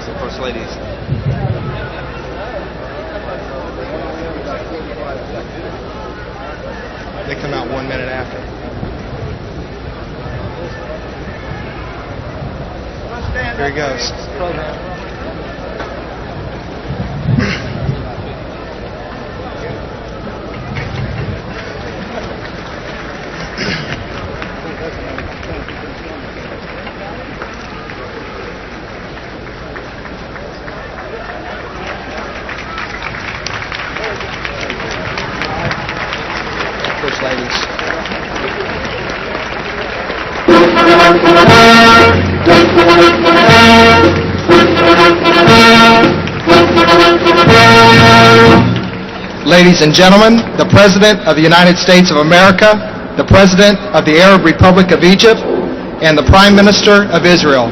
First Ladies. They come out 1 minute after. Here he goes. First Ladies. Ladies and gentlemen, the President of the United States of America, the President of the Arab Republic of Egypt, and the Prime Minister of Israel.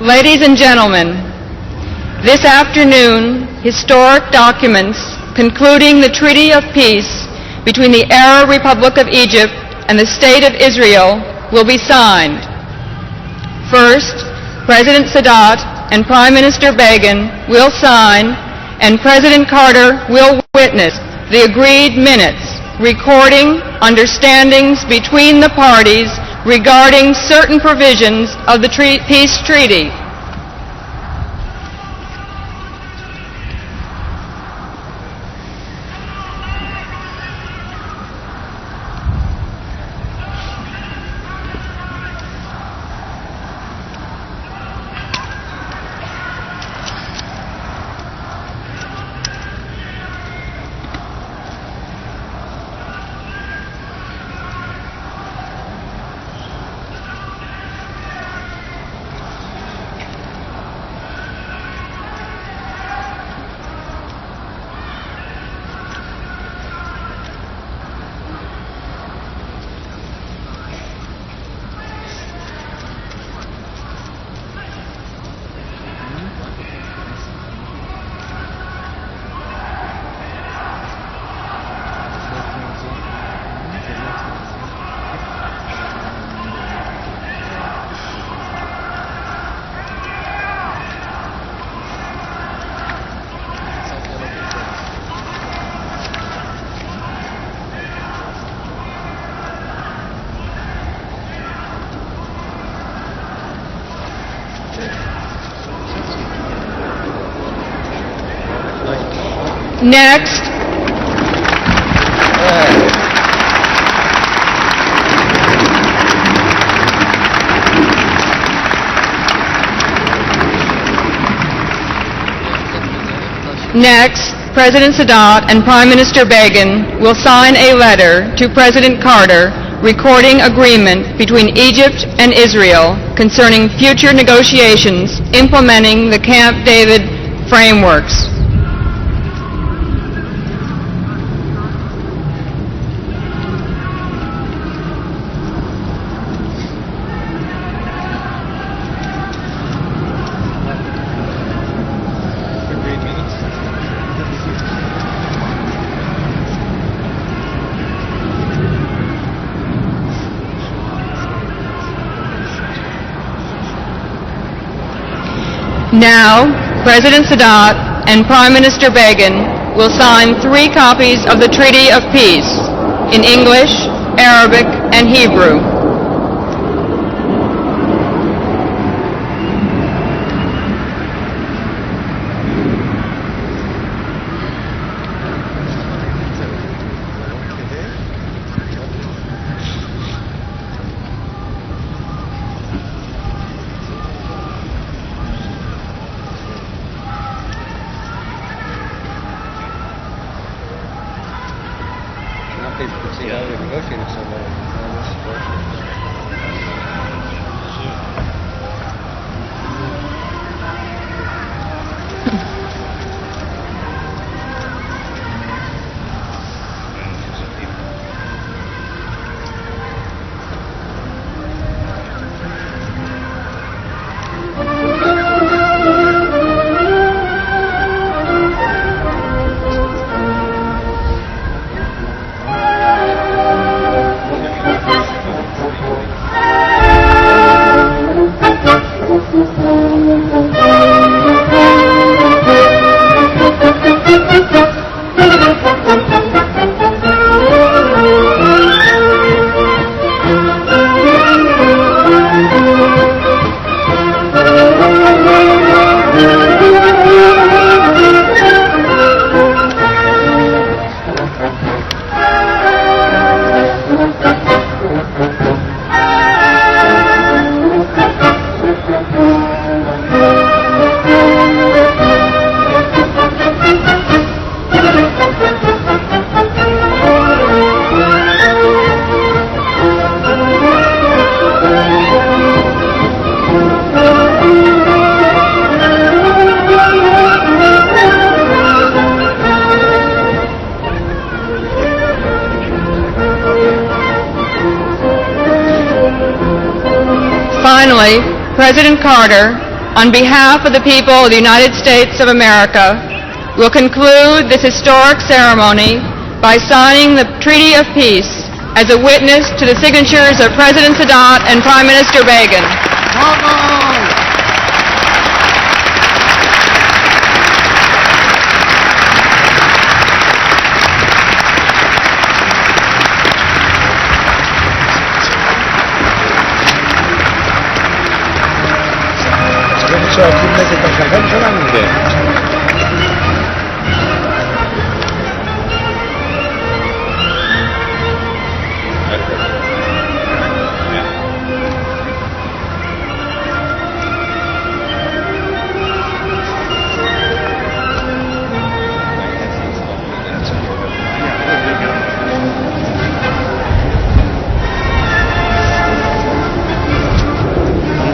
Ladies and gentlemen, this afternoon, historic documents concluding the Treaty of Peace between the Arab Republic of Egypt and the State of Israel will be signed. First, President Sadat and Prime Minister Begin will sign, and President Carter will witness the agreed minutes recording understandings between the parties regarding certain provisions of the peace treaty. Next, President Sadat and Prime Minister Begin will sign a letter to President Carter recording agreement between Egypt and Israel concerning future negotiations implementing the Camp David frameworks. Now, President Sadat and Prime Minister Begin will sign 3 copies of the Treaty of Peace in English, Arabic, and Hebrew. People could see how they negotiated so well. Finally, President Carter on behalf of the people of the United States of America, will conclude this historic ceremony by signing the Treaty of Peace as a witness to the signatures of President Sadat and Prime Minister Begin.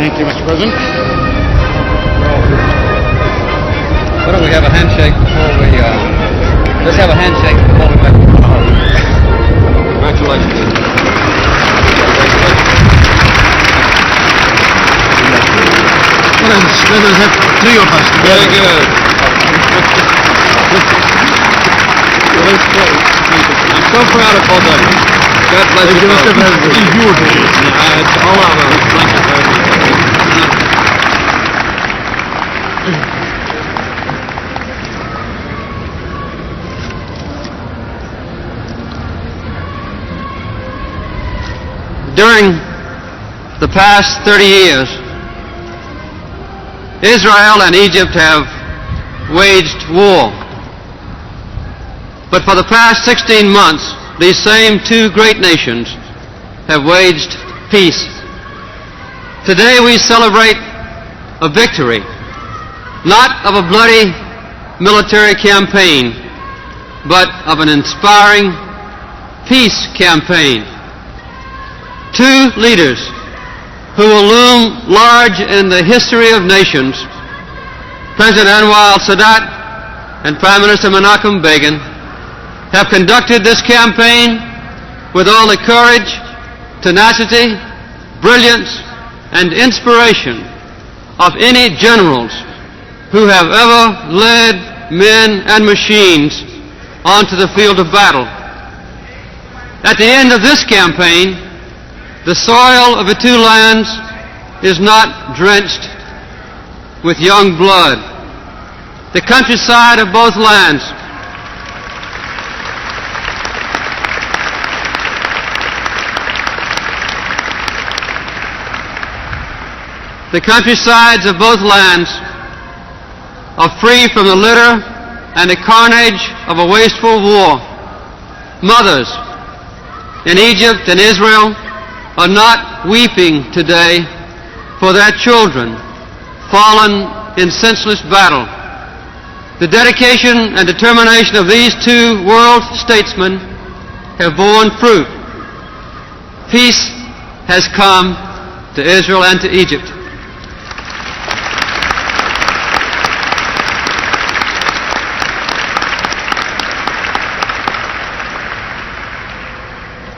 Thank you, Mr. President. Why don't we have a handshake before we, let's have a handshake before we make Congratulations. Let us have three of us together. Very good. I'm so proud of both of you. God bless you. Mr. President. It's all of us. Thank you very much. During the past 30 years, Israel and Egypt have waged war. But for the past 16 months, these same two great nations have waged peace. Today we celebrate a victory, not of a bloody military campaign, but of an inspiring peace campaign. Two leaders who will loom large in the history of nations, President Anwar Assadat and Prime Minister Menachem Begin, have conducted this campaign with all the courage, tenacity, brilliance, and inspiration of any generals who have ever led men and machines onto the field of battle. At the end of this campaign, the soil of the two lands is not drenched with young blood. The countryside of both lands are free from the litter and the carnage of a wasteful war. Mothers in Egypt and Israel are not weeping today for their children fallen in senseless battle. The dedication and determination of these two world statesmen have borne fruit. Peace has come to Israel and to Egypt.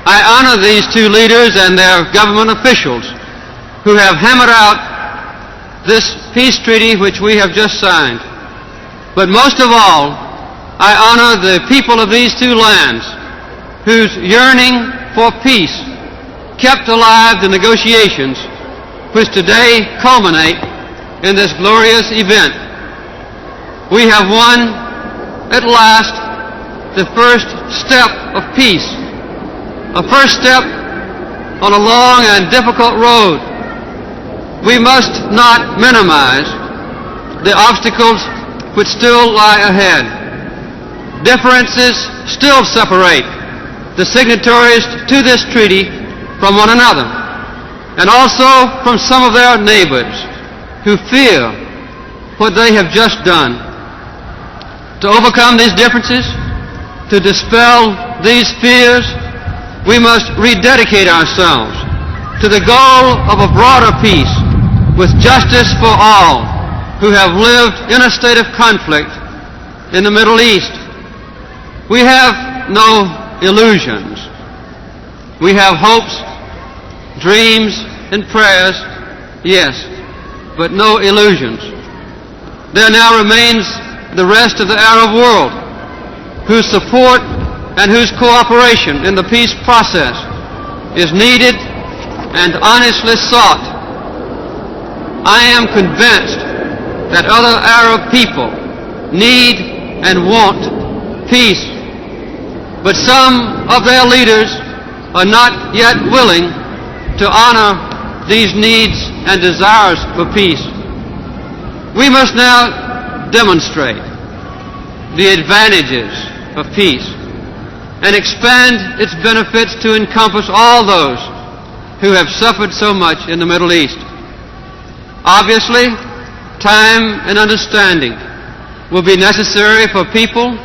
I honor these two leaders and their government officials who have hammered out this peace treaty which we have just signed. But most of all, I honor the people of these two lands whose yearning for peace kept alive the negotiations which today culminate in this glorious event. We have won, at last, the first step of peace. A first step on a long and difficult road. We must not minimize the obstacles which still lie ahead. Differences still separate the signatories to this treaty from one another, and also from some of their neighbors who fear what they have just done. To overcome these differences, to dispel these fears, we must rededicate ourselves to the goal of a broader peace with justice for all who have lived in a state of conflict in the Middle East. We have no illusions. We have hopes, dreams, and prayers, yes, but no illusions. There now remains the rest of the Arab world, whose support and whose cooperation in the peace process is needed and honestly sought. I am convinced that other Arab people need and want peace, but some of their leaders are not yet willing to honor these needs and desires for peace. We must now demonstrate the advantages of peace and expand its benefits to encompass all those who have suffered so much in the Middle East. Obviously, time and understanding will be necessary for people,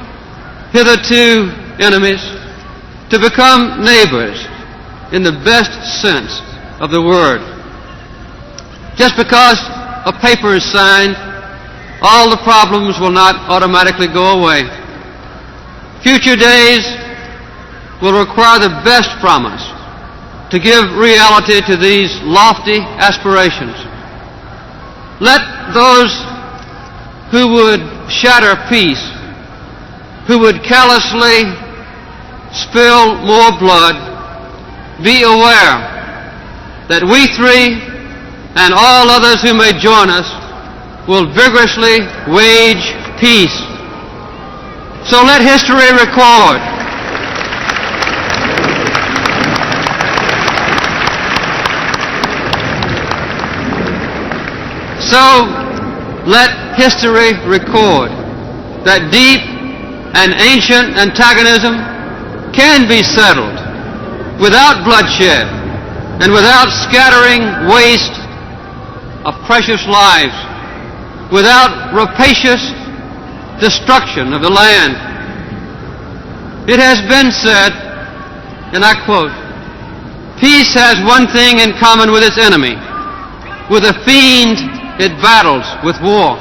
hitherto enemies, to become neighbors in the best sense of the word. Just because a paper is signed, all the problems will not automatically go away. Future days will require the best promise to give reality to these lofty aspirations. Let those who would shatter peace, who would callously spill more blood, be aware that we three and all others who may join us will vigorously wage peace. So let history record that deep and ancient antagonism can be settled without bloodshed and without scattering waste of precious lives, without rapacious destruction of the land. It has been said, and I quote, "Peace has one thing in common with its enemy. With a fiend, it battles with war."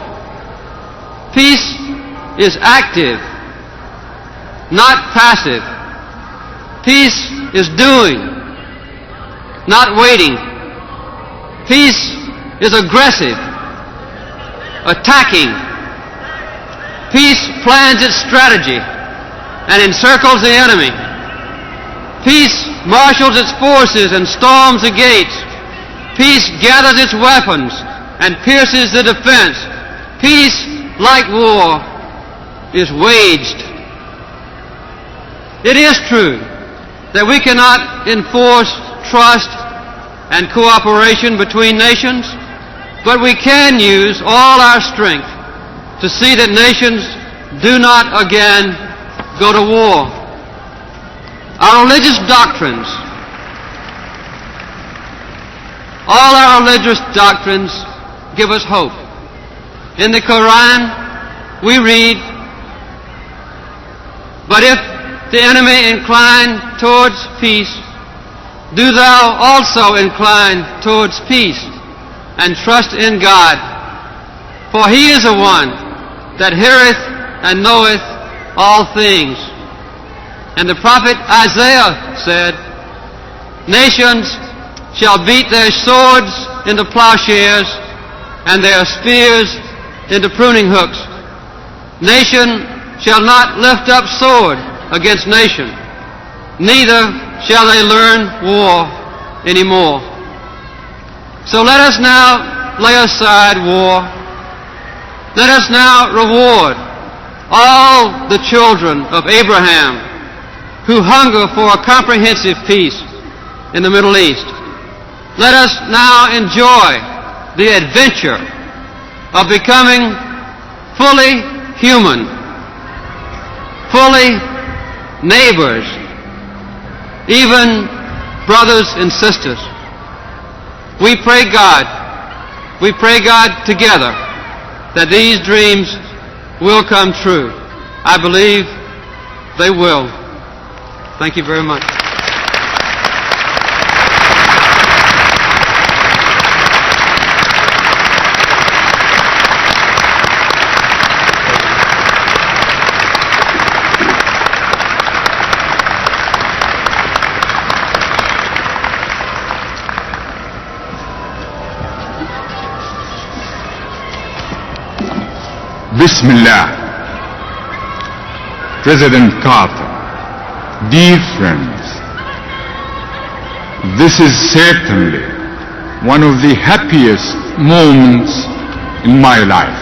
Peace is active, not passive. Peace is doing, not waiting. Peace is aggressive, attacking. Peace plans its strategy and encircles the enemy. Peace marshals its forces and storms the gates. Peace gathers its weapons and pierces the defense. Peace, like war, is waged. It is true that we cannot enforce trust and cooperation between nations, but we can use all our strength to see that nations do not again go to war. Our religious doctrines, all our religious doctrines give us hope. In the Quran, we read, "But if the enemy incline towards peace, do thou also incline towards peace, and trust in God. For he is the one that heareth and knoweth all things." And the prophet Isaiah said, "Nations shall beat their swords into plowshares and their spears into pruning hooks. Nation shall not lift up sword against nation, neither shall they learn war anymore." So let us now lay aside war. Let us now reward all the children of Abraham who hunger for a comprehensive peace in the Middle East. Let us now enjoy the adventure of becoming fully human, fully neighbors, even brothers and sisters. We pray God together that these dreams will come true. I believe they will. Thank you very much. Bismillah. President Carter, dear friends, this is certainly one of the happiest moments in my life.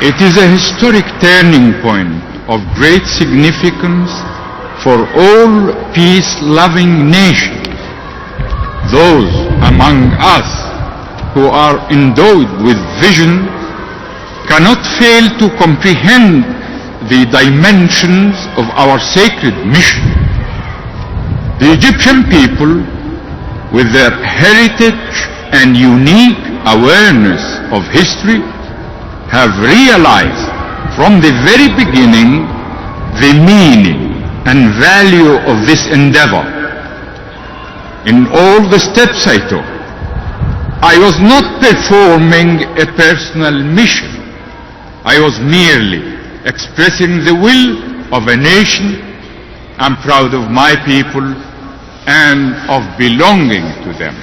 It is a historic turning point of great significance for all peace-loving nations. Those among us who are endowed with vision cannot fail to comprehend the dimensions of our sacred mission. The Egyptian people, with their heritage and unique awareness of history, have realized from the very beginning the meaning and value of this endeavor. In all the steps I took, I was not performing a personal mission. I was merely expressing the will of a nation. I'm proud of my people and of belonging to them.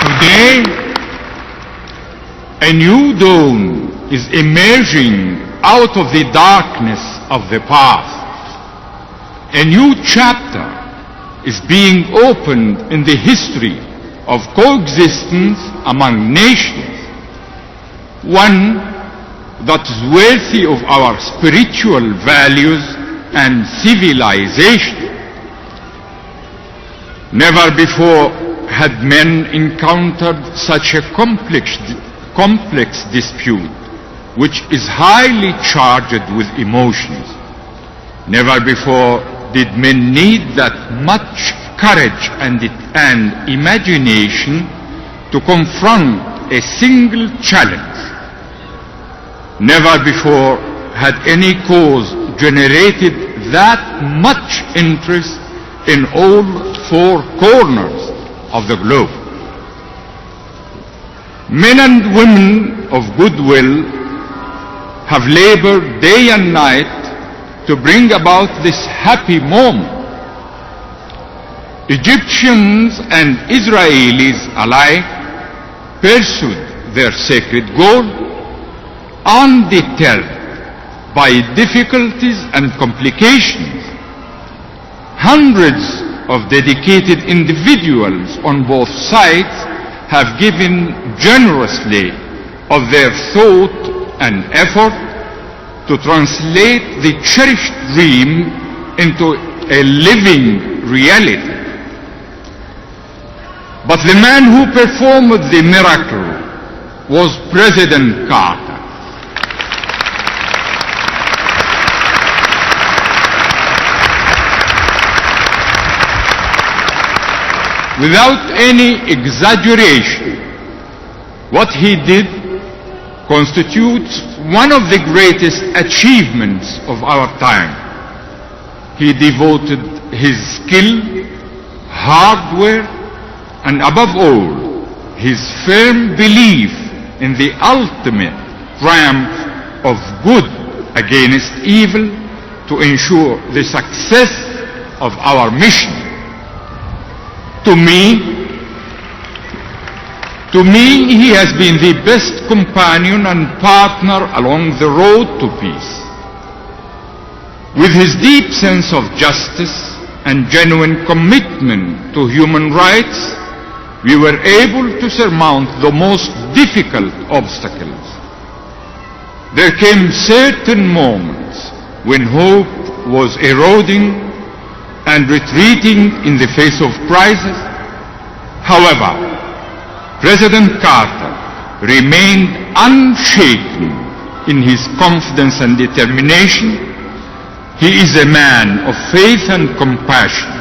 Today, a new dawn is emerging out of the darkness of the past. A new chapter is being opened in the history of coexistence among nations, one that is worthy of our spiritual values and civilization. Never before had men encountered such a complex dispute, which is highly charged with emotions. Never before did men need that much courage and imagination to confront a single challenge. Never before had any cause generated that much interest in all four corners of the globe. Men and women of goodwill have labored day and night to bring about this happy moment. Egyptians and Israelis alike pursued their sacred goal undeterred by difficulties and complications. Hundreds of dedicated individuals on both sides have given generously of their thought and effort to translate the cherished dream into a living reality. But the man who performed the miracle was President Carter. Without any exaggeration, what he did constitutes one of the greatest achievements of our time. He devoted his skill, hard work, and above all, his firm belief in the ultimate triumph of good against evil to ensure the success of our mission. To me, he has been the best companion and partner along the road to peace. With his deep sense of justice and genuine commitment to human rights, we were able to surmount the most difficult obstacles. There came certain moments when hope was eroding and retreating in the face of crisis. However, President Carter remained unshaken in his confidence and determination. He is a man of faith and compassion.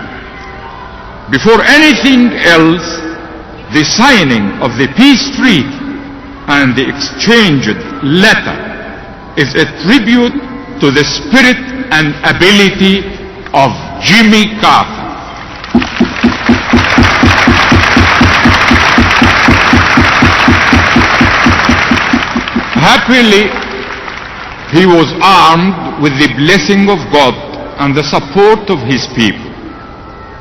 Before anything else, the signing of the peace treaty and the exchanged letter is a tribute to the spirit and ability of Jimmy Carter. He was armed with the blessing of God and the support of his people.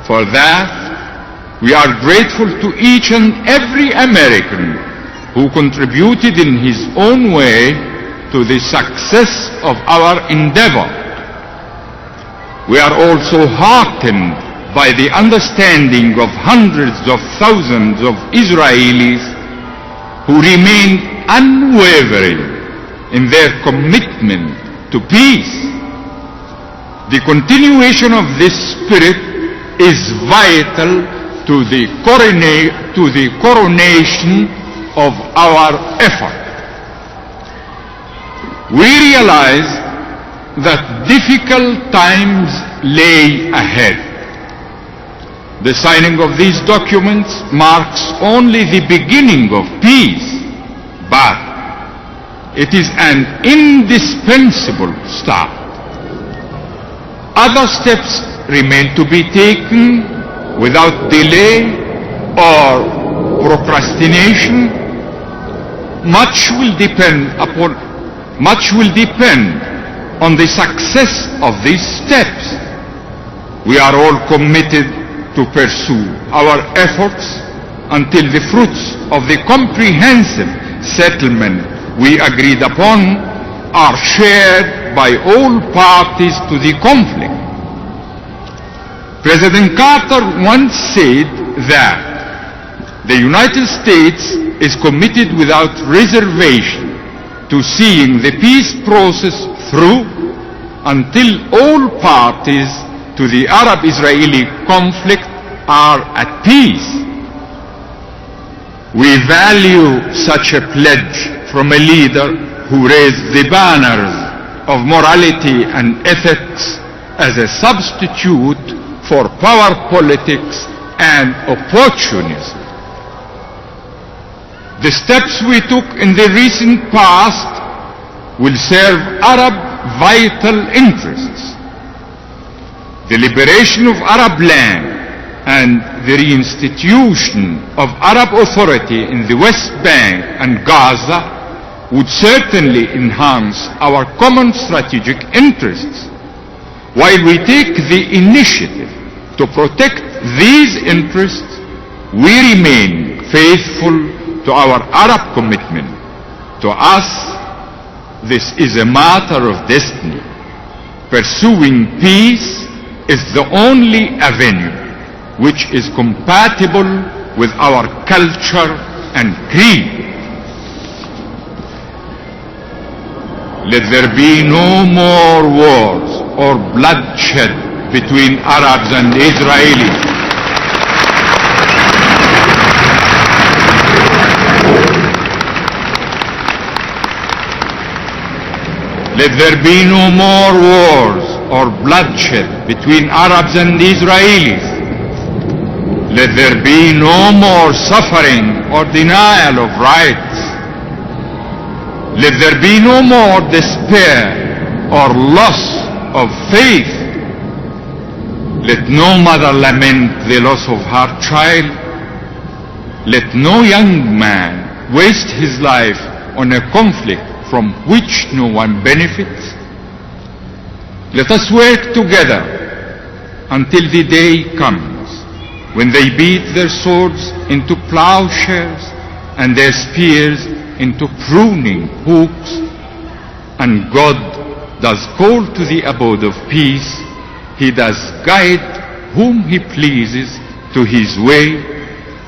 For that, we are grateful to each and every American who contributed in his own way to the success of our endeavor. We are also heartened by the understanding of hundreds of thousands of Israelis who remain unwavering in their commitment to peace. The continuation of this spirit is vital to the coronation of our effort. We realize that difficult times lay ahead. The signing of these documents marks only the beginning of peace, but it is an indispensable start. Other steps remain to be taken without delay or procrastination. Much will depend on the success of these steps. We are all committed to pursue our efforts until the fruits of the comprehensive settlement we agreed upon are shared by all parties to the conflict. President Carter once said that the United States is committed without reservation to seeing the peace process through until all parties to the Arab-Israeli conflict are at peace. We value such a pledge from a leader who raised the banners of morality and ethics as a substitute for power politics and opportunism. The steps we took in the recent past will serve Arab vital interests. The liberation of Arab land and the reinstitution of Arab authority in the West Bank and Gaza would certainly enhance our common strategic interests. While we take the initiative to protect these interests, we remain faithful to our Arab commitment. To us, this is a matter of destiny. Pursuing peace is the only avenue which is compatible with our culture and creed. Let there be no more wars or bloodshed between Arabs and Israelis. Let there be no more wars or bloodshed between Arabs and Israelis. Let there be no more suffering or denial of rights. Let there be no more despair or loss of faith. Let no mother lament the loss of her child. Let no young man waste his life on a conflict from which no one benefits. Let us work together until the day comes when they beat their swords into plowshares and their spears into pruning hooks, and God does call to the abode of peace. He does guide whom He pleases to His way.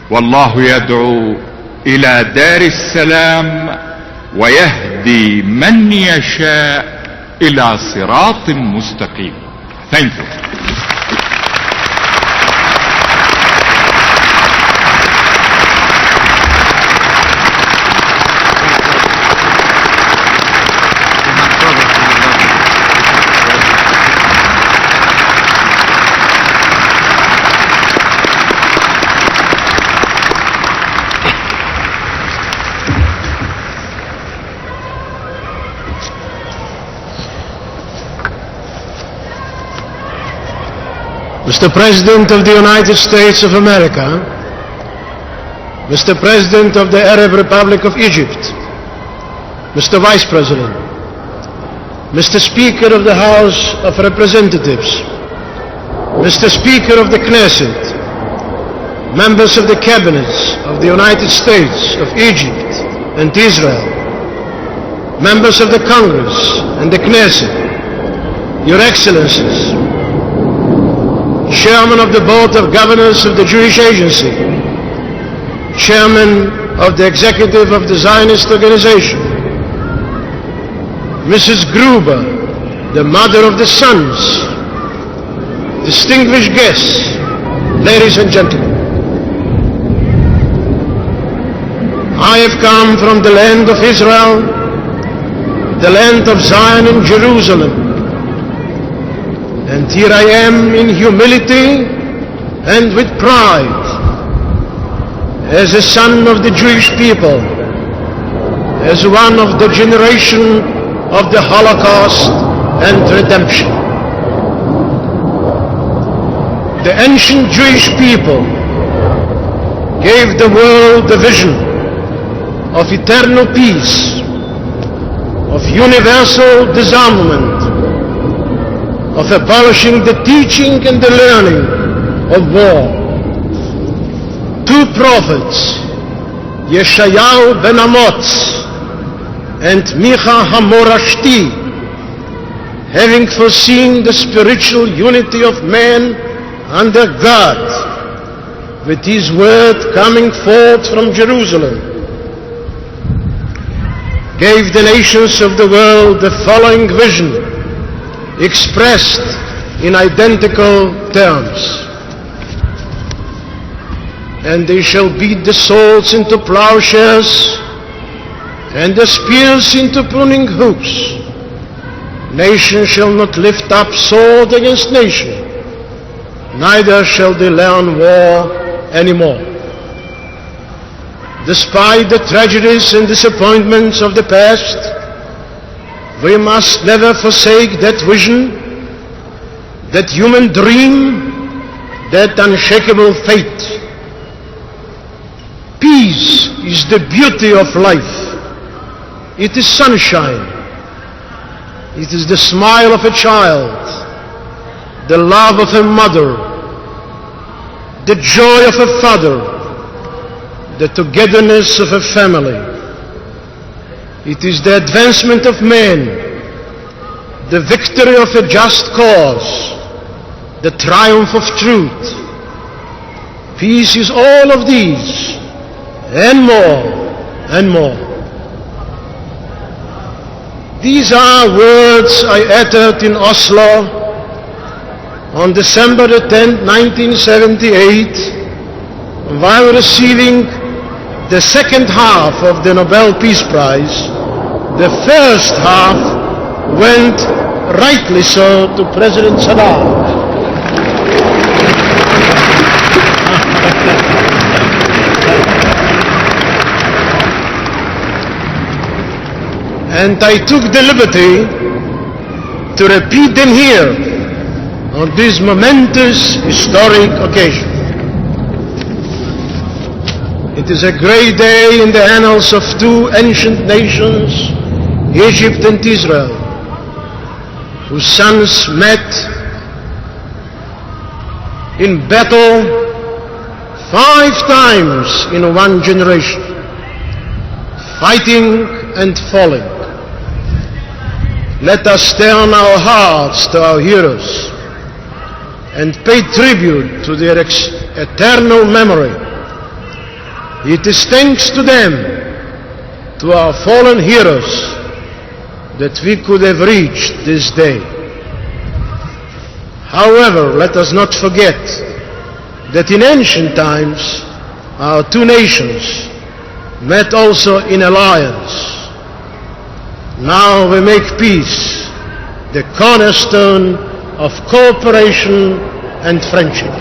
Wallahu yad'u ila dar salam wa yahdi man yasha ila siratin mustaqim. Thank you. Mr. President of the United States of America, Mr. President of the Arab Republic of Egypt, Mr. Vice President, Mr. Speaker of the House of Representatives, Mr. Speaker of the Knesset, members of the Cabinets of the United States, of Egypt and Israel, members of the Congress and the Knesset, Your Excellencies, Chairman of the Board of Governors of the Jewish Agency, Chairman of the Executive of the Zionist Organization, Mrs. Gruber, the mother of the sons, distinguished guests, ladies and gentlemen. I have come from the land of Israel, the land of Zion and Jerusalem, and here I am in humility and with pride as a son of the Jewish people, as one of the generation of the Holocaust and redemption. The ancient Jewish people gave the world a vision of eternal peace, of universal disarmament, of abolishing the teaching and the learning of war. Two prophets, Yeshayahu ben Amoz and Micha Hamorashti, having foreseen the spiritual unity of man under God, with his word coming forth from Jerusalem, gave the nations of the world the following vision, expressed in identical terms. And they shall beat the swords into plowshares, and the spears into pruning hooks. Nation shall not lift up sword against nation, neither shall they learn war anymore. Despite the tragedies and disappointments of the past, we must never forsake that vision, that human dream, that unshakable faith. Peace is the beauty of life. It is sunshine. It is the smile of a child, the love of a mother, the joy of a father, the togetherness of a family. It is the advancement of man, the victory of a just cause, the triumph of truth. Peace is all of these, and more, and more. These are words I uttered in Oslo on December the 10th, 1978, while receiving the second half of the Nobel Peace Prize. The first half went, rightly so, to President Sadat. And I took the liberty to repeat them here on this momentous historic occasion. It is a great day in the annals of two ancient nations, Egypt and Israel, whose sons met in battle 5 times in one generation, fighting and falling. Let us turn our hearts to our heroes and pay tribute to their eternal memory. It is thanks to them, to our fallen heroes, that we could have reached this day. However, let us not forget that in ancient times our two nations met also in alliance. Now we make peace the cornerstone of cooperation and friendship.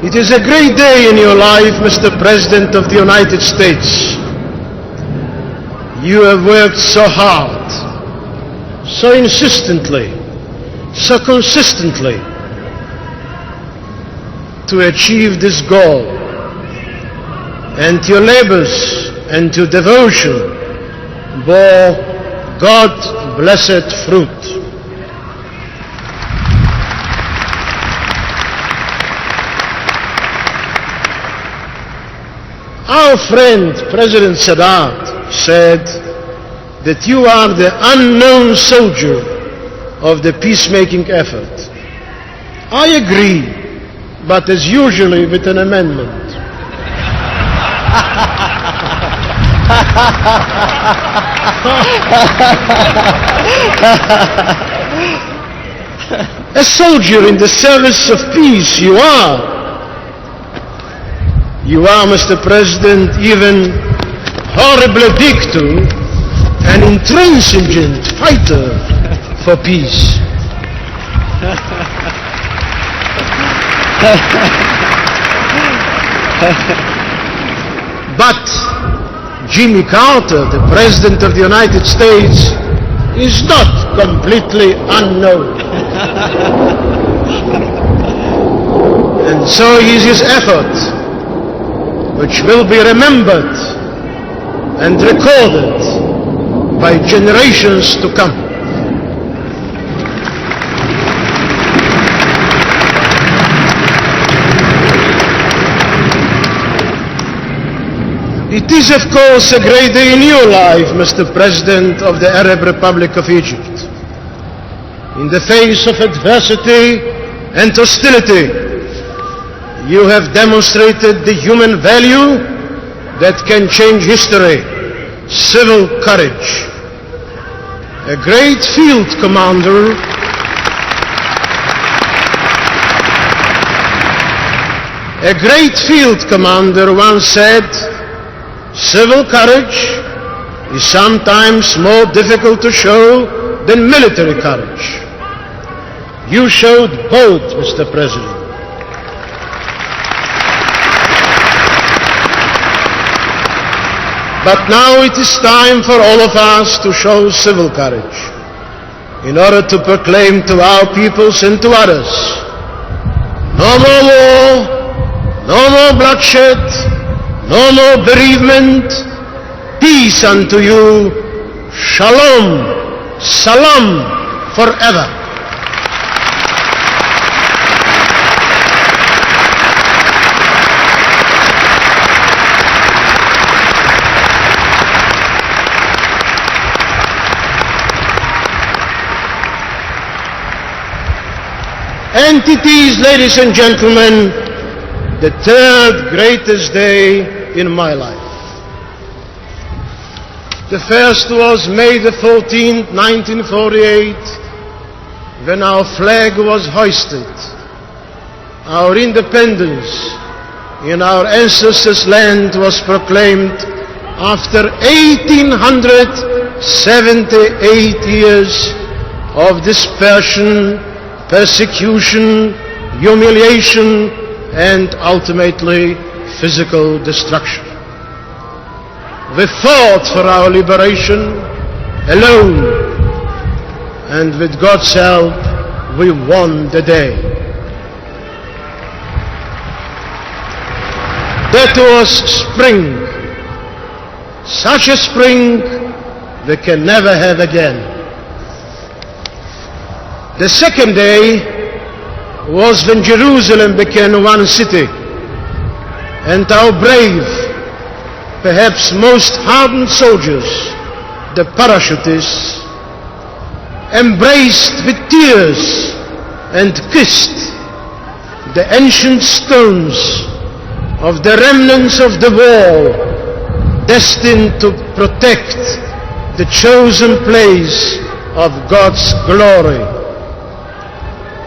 It is a great day in your life, Mr. President of the United States. You have worked so hard, so insistently, so consistently, to achieve this goal, and your labors and your devotion bore God-blessed fruit. Our friend President Sadat said that you are the unknown soldier of the peacemaking effort. I agree, but as usually with an amendment. A soldier in the service of peace you are. You are, Mr. President, even horribly dictu, an intransigent fighter for peace. But Jimmy Carter, the President of the United States, is not completely unknown. And so is his effort, which will be remembered and recorded by generations to come. It is, of course, a great day in your life, Mr. President of the Arab Republic of Egypt. In the face of adversity and hostility, you have demonstrated the human value that can change history, civil courage. A great field commander once said, "Civil courage is sometimes more difficult to show than military courage." You showed both, Mr. President. But now it is time for all of us to show civil courage in order to proclaim to our peoples and to others, no more war, no more bloodshed, no more bereavement, peace unto you, shalom, salam forever. And it is, ladies and gentlemen, the third greatest day in my life. The first was May the 14th, 1948, when our flag was hoisted. Our independence in our ancestors' land was proclaimed after 1878 years of dispersion, persecution, humiliation, and ultimately physical destruction. We fought for our liberation alone, and with God's help, we won the day. That was spring, such a spring we can never have again. The second day was when Jerusalem became one city, and our brave, perhaps most hardened soldiers, the parachutists, embraced with tears and kissed the ancient stones of the remnants of the wall destined to protect the chosen place of God's glory.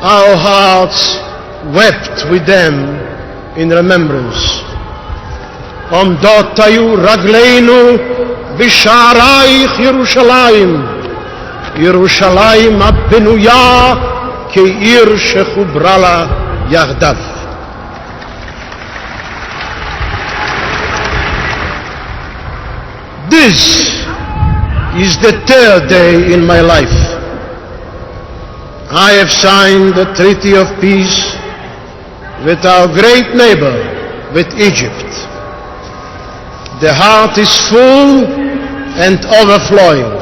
Our hearts wept with them in remembrance. Omdot hayu ragleinu b'sha'araych Yerushalayim, Yerushalayim habenuya ke'ir shechubra la yachdav. This is the third day in my life. I have signed the Treaty of Peace with our great neighbor, with Egypt. The heart is full and overflowing.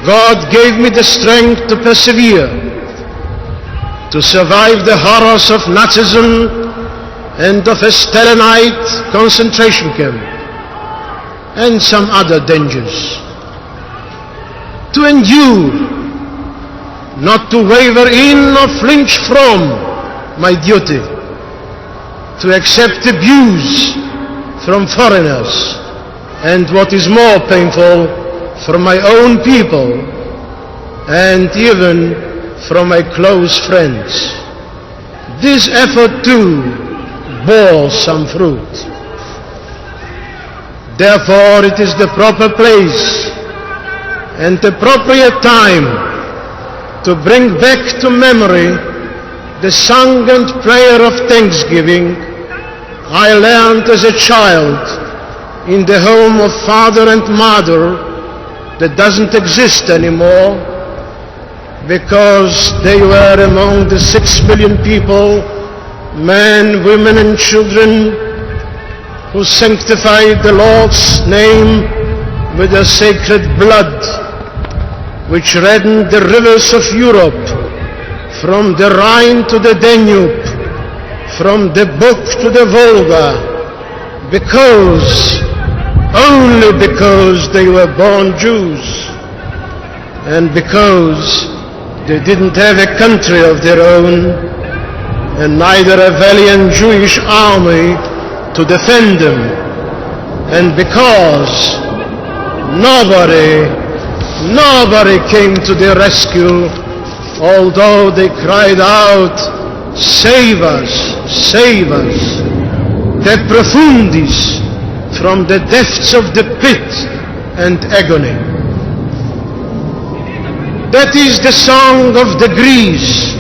God gave me the strength to persevere, to survive the horrors of Nazism and of a Stalinite concentration camp and some other dangers. To endure, not to waver in or flinch from my duty, to accept abuse from foreigners, and what is more painful, from my own people, and even from my close friends. This effort too bore some fruit. Therefore, it is the proper place and appropriate time to bring back to memory the song and prayer of thanksgiving I learned as a child in the home of father and mother that doesn't exist anymore, because they were among the 6 million people, men, women and children, who sanctified the Lord's name with their sacred blood, which reddened the rivers of Europe, from the Rhine to the Danube, from the Buk to the Volga, only because they were born Jews, and because they didn't have a country of their own, and neither a valiant Jewish army to defend them, and because nobody came to their rescue, although they cried out, "Save us, save us," de profundis, from the depths of the pit and agony. That is the song of the Greeks,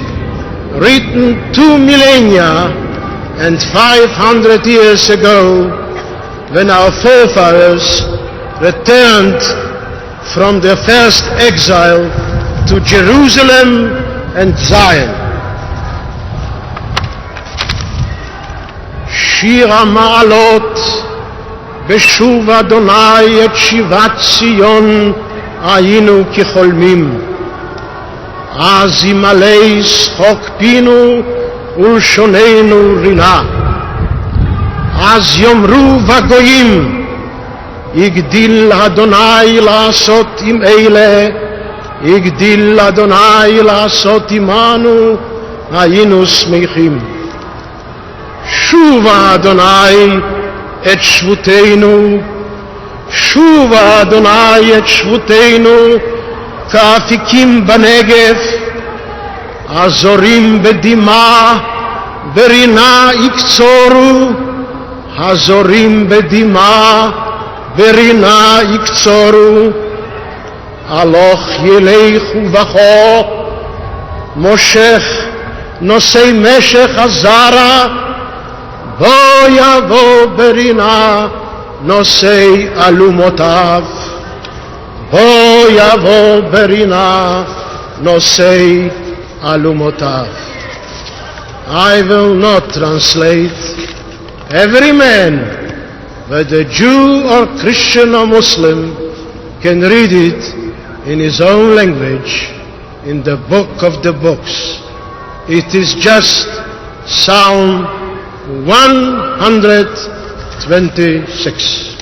written 2 millennia and 500 years ago, when our forefathers returned from their first exile to Jerusalem and Zion. Shir HaMa'alot, בשוב אדוני את שיבת ציון היינו כחולמים. אז ימלא שחוק פינו ולשוננו רינה. אז יאמרו בגויים, הגדיל אדוני לעשות עם אלה, הגדיל אדוני לעשות עמנו, היינו שמחים. שובה אדוני את שבותנו, שובה אדוני את שבותנו, כאפיקים בנגב, הזורים בדמעה, ברינה יקצורו, הזורים בדמעה, ברינה יקצורו, הלוך ילכו בכו, מושך נושא משך הזרע, בוא יבוא ברינה נושא אלומותיו, בוא יבוא ברינה נושא אלומותיו. I will not translate. Every man, whether Jew or Christian or Muslim, can read it in his own language in the book of the books. It is just Psalm 126.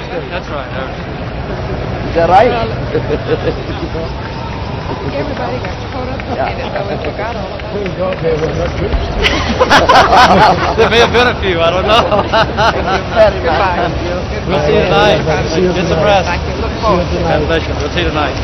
That's right. Is that right? Everybody got caught up in it, though, and forgot all about it. There may have been a few. I don't know. Goodbye. We'll see you tonight. Get some rest. Thank you. Look forward to it. God bless you. We'll see you tonight.